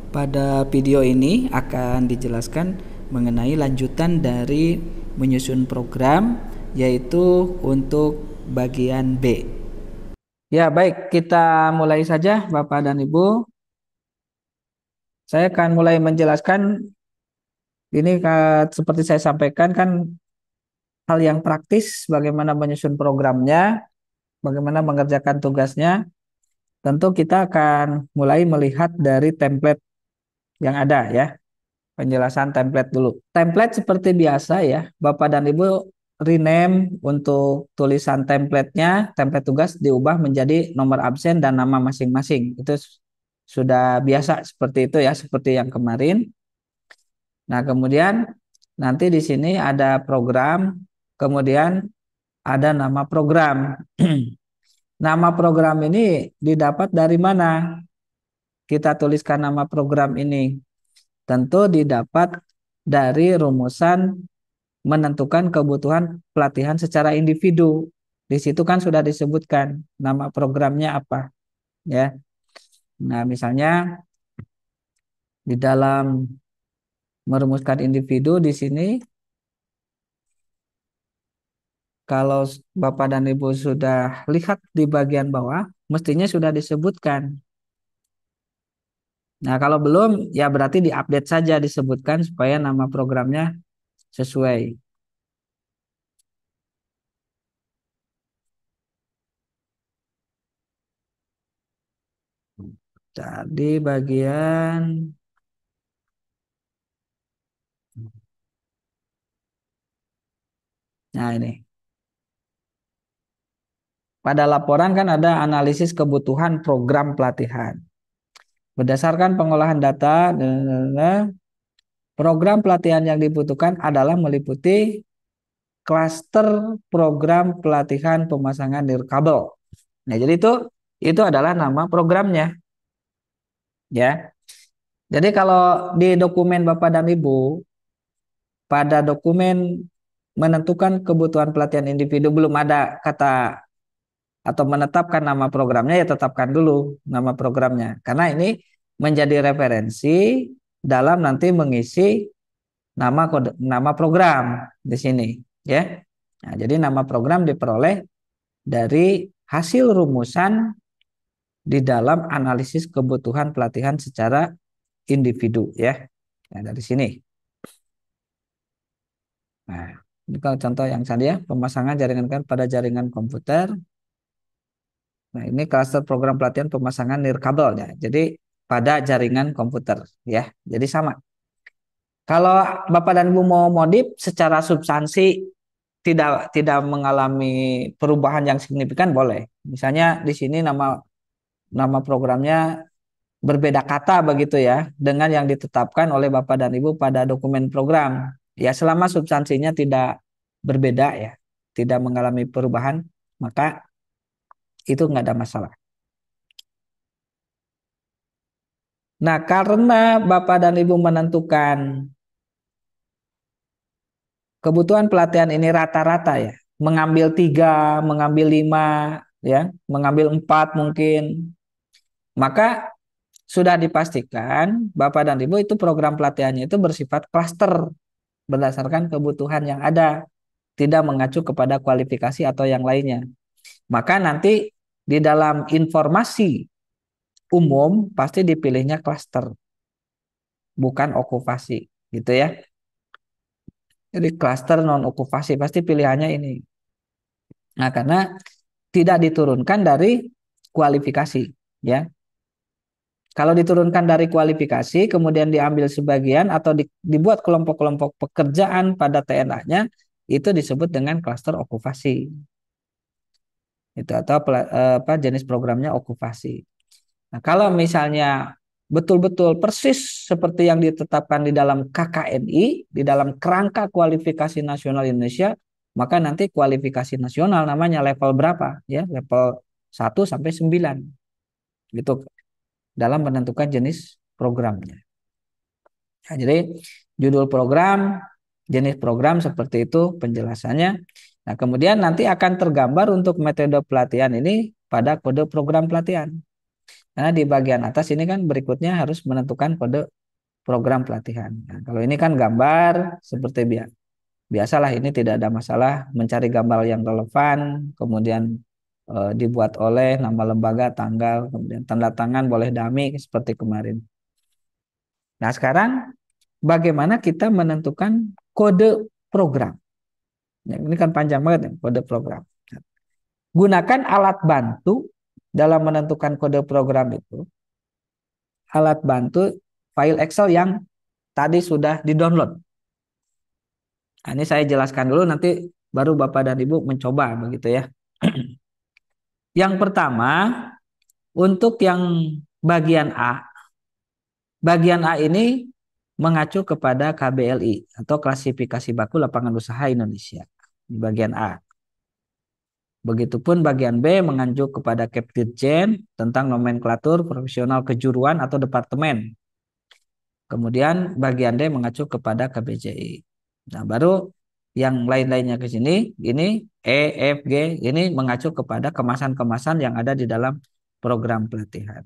Pada video ini akan dijelaskan mengenai lanjutan dari menyusun program, yaitu untuk bagian B. Ya, baik, kita mulai saja Bapak dan Ibu. Saya akan mulai menjelaskan ini seperti saya sampaikan kan hal yang praktis, bagaimana menyusun programnya, bagaimana mengerjakan tugasnya. Tentu kita akan mulai melihat dari template yang ada ya. Penjelasan template dulu. Template seperti biasa ya, Bapak dan Ibu rename untuk tulisan template-nya, template tugas diubah menjadi nomor absen dan nama masing-masing. Itu sudah biasa seperti itu ya, seperti yang kemarin. Nah, kemudian nanti di sini ada program, kemudian ada nama program. Nama program ini didapat dari mana? Kita tuliskan nama program ini. Tentu didapat dari rumusan menentukan kebutuhan pelatihan secara individu. Di situ kan sudah disebutkan nama programnya apa, ya. Nah, misalnya di dalam merumuskan individu di sini, kalau Bapak dan Ibu sudah lihat di bagian bawah, mestinya sudah disebutkan. Nah, kalau belum, ya berarti diupdate saja disebutkan supaya nama programnya sesuai. Jadi bagian, nah ini. Pada laporan kan ada analisis kebutuhan program pelatihan. Berdasarkan pengolahan data, program pelatihan yang dibutuhkan adalah meliputi klaster program pelatihan pemasangan nirkabel. Nah, jadi itu adalah nama programnya, ya. Jadi kalau di dokumen Bapak dan Ibu, pada dokumen menentukan kebutuhan pelatihan individu belum ada kata atau menetapkan nama programnya, ya tetapkan dulu nama programnya. Karena ini menjadi referensi dalam nanti mengisi nama program di sini, ya. Nah, jadi nama program diperoleh dari hasil rumusan di dalam analisis kebutuhan pelatihan secara individu, ya. Nah, dari sini. Nah, ini kalau contoh yang tadi ya, pemasangan jaringan pada jaringan komputer. Nah, ini klaster program pelatihan pemasangan nirkabel ya. Jadi pada jaringan komputer ya. Jadi sama. Kalau Bapak dan Ibu mau modif secara substansi tidak mengalami perubahan yang signifikan boleh. Misalnya di sini nama nama programnya berbeda kata begitu ya dengan yang ditetapkan oleh Bapak dan Ibu pada dokumen program. Ya selama substansinya tidak berbeda ya, tidak mengalami perubahan, maka itu nggak ada masalah. Nah, karena Bapak dan Ibu menentukan kebutuhan pelatihan ini rata-rata ya, mengambil 3, mengambil 5, ya, mengambil 4 mungkin, maka sudah dipastikan Bapak dan Ibu itu program pelatihannya itu bersifat klaster berdasarkan kebutuhan yang ada, tidak mengacu kepada kualifikasi atau yang lainnya. Maka nanti di dalam informasi umum pasti dipilihnya klaster, bukan okupasi, gitu ya. Jadi klaster non okupasi pasti pilihannya ini. Nah, karena tidak diturunkan dari kualifikasi, ya. Kalau diturunkan dari kualifikasi, kemudian diambil sebagian atau dibuat kelompok-kelompok pekerjaan pada TNA-nya, itu disebut dengan klaster okupasi. Itu atau apa jenis programnya okupasi. Nah, kalau misalnya betul-betul persis seperti yang ditetapkan di dalam KKNI, di dalam Kerangka Kualifikasi Nasional Indonesia, maka nanti kualifikasi nasional namanya level berapa? Ya, level 1 sampai 9. Gitu dalam menentukan jenis programnya. Nah, jadi judul program, jenis program seperti itu penjelasannya. Nah, kemudian nanti akan tergambar untuk metode pelatihan ini pada kode program pelatihan. Karena di bagian atas ini kan berikutnya harus menentukan kode program pelatihan. Nah, kalau ini kan gambar seperti biasalah, ini tidak ada masalah mencari gambar yang relevan, kemudian dibuat oleh nama lembaga, tanggal, kemudian tanda tangan boleh dummy seperti kemarin. Nah, sekarang bagaimana kita menentukan kode program? Ya, ini kan panjang banget ya, kode program. Gunakan alat bantu dalam menentukan kode program itu. Alat bantu file Excel yang tadi sudah di-download. Nah, ini saya jelaskan dulu, nanti baru Bapak dan Ibu mencoba begitu ya. Yang pertama, untuk yang bagian A. Bagian A ini mengacu kepada KBLI atau Klasifikasi Baku Lapangan Usaha Indonesia di bagian A. Begitupun bagian B mengacu kepada Kepdirjen tentang nomenklatur profesional kejuruan atau departemen. Kemudian bagian D mengacu kepada KBJI. Nah, baru yang lain-lainnya ke sini, ini E, F, G, ini mengacu kepada kemasan-kemasan yang ada di dalam program pelatihan.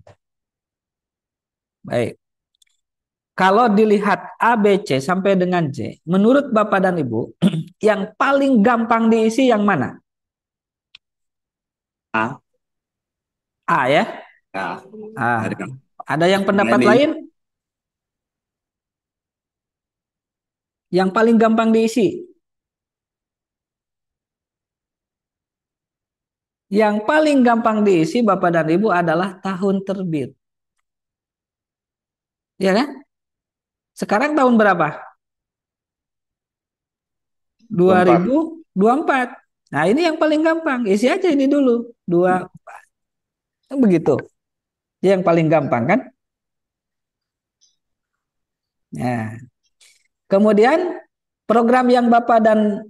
Baik. Kalau dilihat A, B, C sampai dengan J, menurut Bapak dan Ibu, yang paling gampang diisi yang mana? A. A ya? Ya. A. Dari Ada yang pendapat ini lain? Yang paling gampang diisi? Yang paling gampang diisi Bapak dan Ibu adalah tahun terbit. Ya kan? Sekarang tahun berapa? 24. 2024. Nah, ini yang paling gampang. Isi aja ini dulu. Dua, begitu. Yang paling gampang kan? Nah, kemudian program yang Bapak dan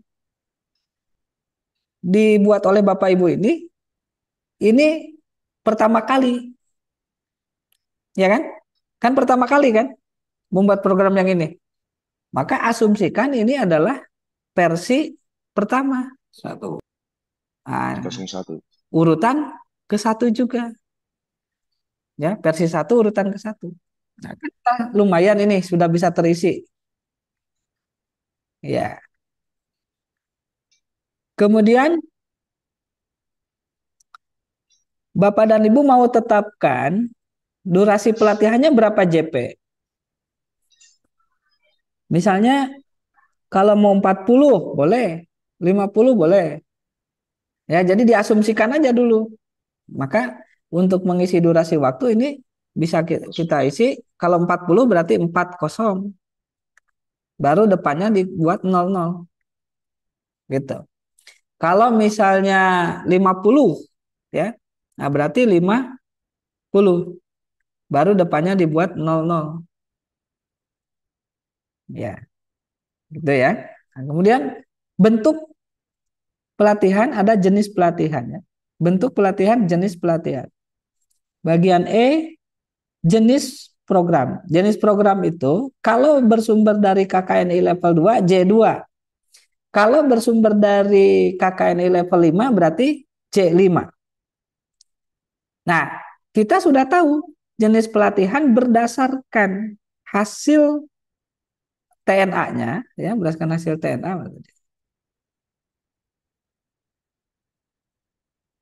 dibuat oleh Bapak Ibu ini pertama kali, ya kan? Kan pertama kali kan membuat program yang ini. Maka asumsikan ini adalah versi pertama. Satu. Nah, 01. urutan ke satu juga, ya versi satu urutan ke satu. Nah, kan lumayan ini sudah bisa terisi. Ya. Kemudian Bapak dan Ibu mau tetapkan durasi pelatihannya berapa JP? Misalnya kalau mau 40 boleh, 50 boleh. Ya, jadi diasumsikan aja dulu. Maka untuk mengisi durasi waktu ini bisa kita isi, kalau 40 berarti 40. Baru depannya dibuat 00 gitu. Kalau misalnya 50 ya. Nah, berarti 50 baru depannya dibuat 00. Ya, gitu ya. Nah, kemudian bentuk pelatihan ada jenis pelatihannya. Bentuk pelatihan, jenis pelatihan. Bagian E, jenis program. Jenis program itu kalau bersumber dari KKNI level 2 J2. Kalau bersumber dari KKNI level 5 berarti C5. Nah, kita sudah tahu jenis pelatihan berdasarkan hasil TNA-nya, ya, berdasarkan hasil TNA.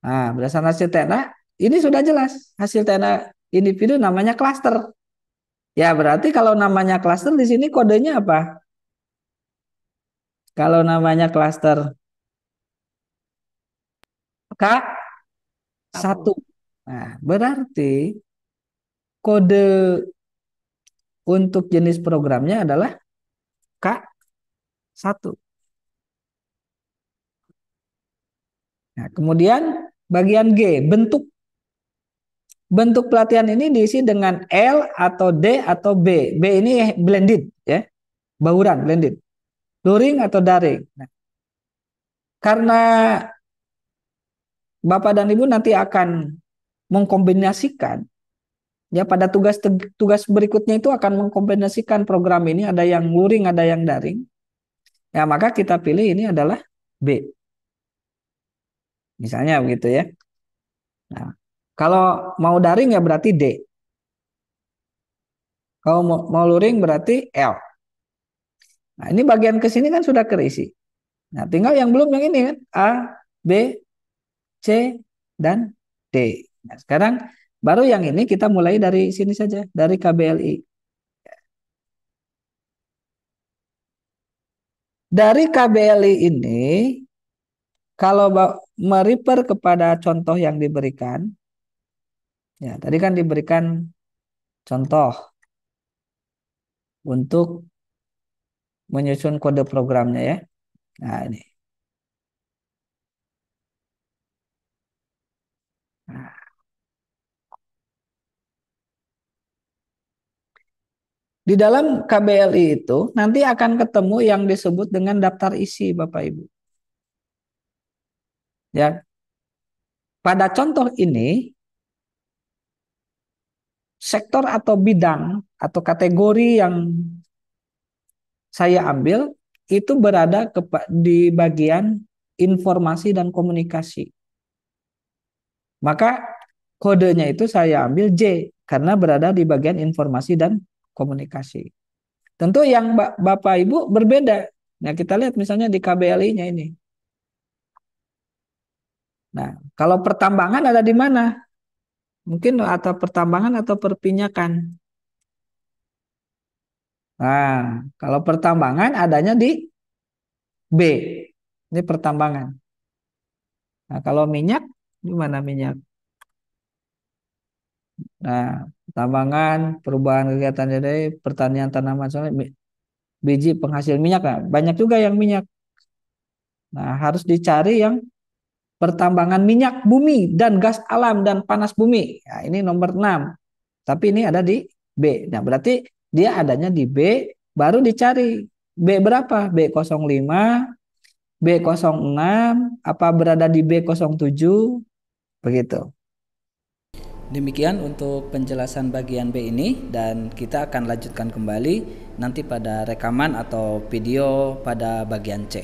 Nah, berdasarkan hasil TNA, ini sudah jelas hasil TNA individu namanya klaster. Ya, berarti kalau namanya klaster di sini kodenya apa? Kalau namanya klaster K1. Nah, berarti kode untuk jenis programnya adalah K1. Nah, kemudian bagian G, bentuk pelatihan ini diisi dengan L atau D atau B. B ini blended ya, bauran blended. Luring atau daring. Nah, karena Bapak dan Ibu nanti akan mengkombinasikan, ya pada tugas berikutnya itu akan mengkombinasikan program ini, ada yang luring, ada yang daring. Ya, maka kita pilih ini adalah B. Misalnya begitu ya. Nah, Kalau mau daring ya berarti D. Kalau mau luring berarti L. Nah, ini bagian ke sini kan sudah kerisi. Nah, tinggal yang belum yang ini kan A, B, C, dan D. Nah, sekarang baru yang ini kita mulai dari sini saja, dari KBLI. Dari KBLI ini, kalau merefer kepada contoh yang diberikan, ya tadi kan diberikan contoh untuk menyusun kode programnya ya. Nah ini. Nah, di dalam KBLI itu nanti akan ketemu yang disebut dengan daftar isi Bapak Ibu. Ya, pada contoh ini sektor atau bidang atau kategori yang saya ambil itu berada di bagian informasi dan komunikasi. Maka kodenya itu saya ambil J karena berada di bagian informasi dan komunikasi. Tentu yang Bapak Ibu berbeda. Nah, kita lihat misalnya di KBLI-nya ini. Nah, kalau pertambangan ada di mana? Mungkin atau pertambangan atau perpinyakan. Nah, kalau pertambangan adanya di B. Ini pertambangan. Nah, kalau minyak, di mana minyak? Nah, pertambangan, perubahan kegiatan jadi pertanian tanaman soalnya biji penghasil minyak. Nah, banyak juga yang minyak. Nah, harus dicari yang pertambangan minyak bumi dan gas alam dan panas bumi. Nah, ini nomor 6. Tapi ini ada di B. Nah, berarti dia adanya di B, baru dicari B berapa? B05, B06, apa berada di B07, begitu. Demikian untuk penjelasan bagian B ini dan kita akan lanjutkan kembali nanti pada rekaman atau video pada bagian C.